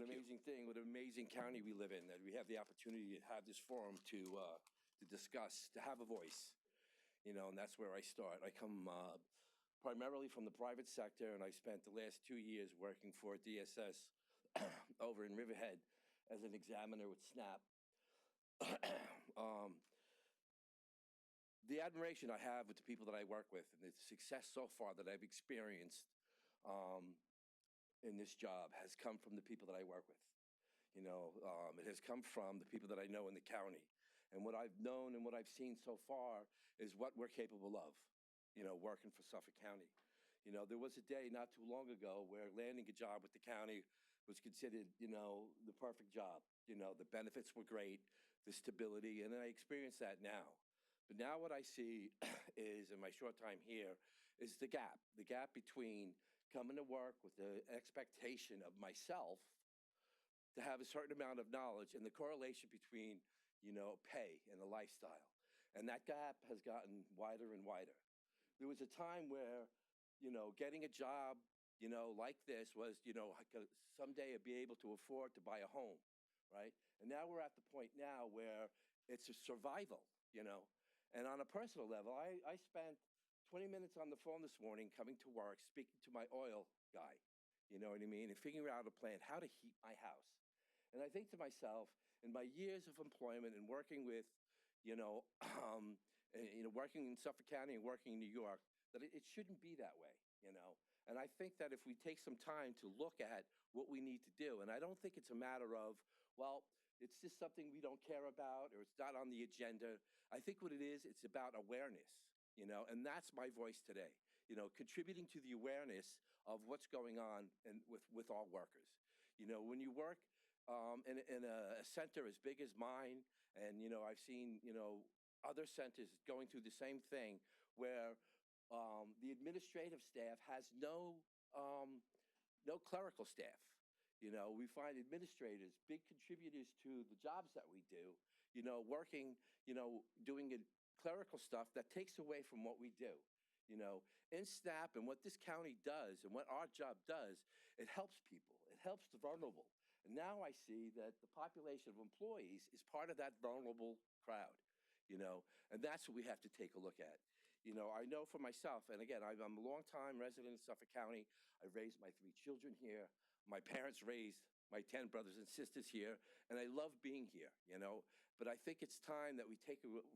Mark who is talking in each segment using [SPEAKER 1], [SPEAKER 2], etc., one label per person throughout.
[SPEAKER 1] an amazing thing, what an amazing county we live in, that we have the opportunity to have this forum to discuss, to have a voice, and that's where I start. I come primarily from the private sector, and I spent the last 2 years working for DSS over in Riverhead as an examiner with SNAP. The admiration I have with the people that I work with and the success so far that I've experienced in this job has come from the people that I work with. It has come from the people that I know in the county. And what I've known and what I've seen so far is what we're capable of, working for Suffolk County. There was a day not too long ago where landing a job with the county was considered, the perfect job. The benefits were great, the stability, and I experience that now. But now what I see is, in my short time here, is the gap between coming to work with the expectation of myself to have a certain amount of knowledge and the correlation between, pay and the lifestyle. And that gap has gotten wider and wider. There was a time where, getting a job, like this was, I could someday be able to afford to buy a home, right? And now we're at the point now where it's a survival, And on a personal level, I spent 20 minutes on the phone this morning coming to work, speaking to my oil guy, you know what I mean? And figuring out a plan, how to heat my house. And I think to myself, in my years of employment and working with, working in Suffolk County and working in New York, that it shouldn't be that way, And I think that if we take some time to look at what we need to do, and I don't think it's a matter of, well, it's just something we don't care about or it's not on the agenda. I think what it is, it's about awareness, and that's my voice today, contributing to the awareness of what's going on and with all workers. When you work in a center as big as mine, and, I've seen, other centers going through the same thing where the administrative staff has no clerical staff. We find administrators, big contributors to the jobs that we do, working, doing clerical stuff that takes away from what we do. In SNAP and what this county does and what our job does, it helps people. It helps the vulnerable. And now I see that the population of employees is part of that vulnerable crowd, and that's what we have to take a look at. I know for myself, and again, I'm a longtime resident of Suffolk County. I raised my 3 children here. My parents raised my 10 brothers and sisters here, and I love being here, But I think it's time that we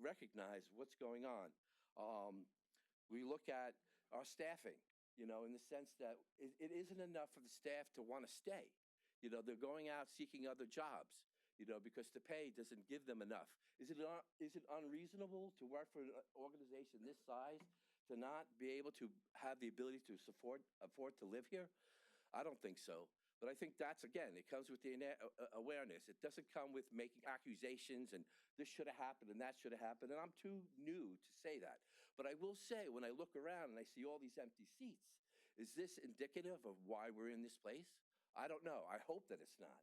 [SPEAKER 1] recognize what's going on. We look at our staffing, in the sense that it isn't enough for the staff to want to stay. They're going out seeking other jobs, because the pay doesn't give them enough. Is it unreasonable to work for an organization this size to not be able to have the ability to afford to live here? I don't think so. But I think that's, again, it comes with the awareness. It doesn't come with making accusations and this should have happened and that should have happened. And I'm too new to say that. But I will say, when I look around and I see all these empty seats, is this indicative of why we're in this place? I don't know. I hope that it's not.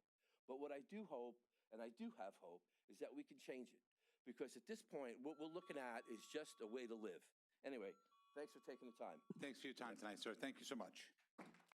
[SPEAKER 1] But what I do hope, and I do have hope, is that we can change it. Because at this point, what we're looking at is just a way to live. Anyway, thanks for taking the time.
[SPEAKER 2] Thanks for your time tonight, sir. Thank you so much.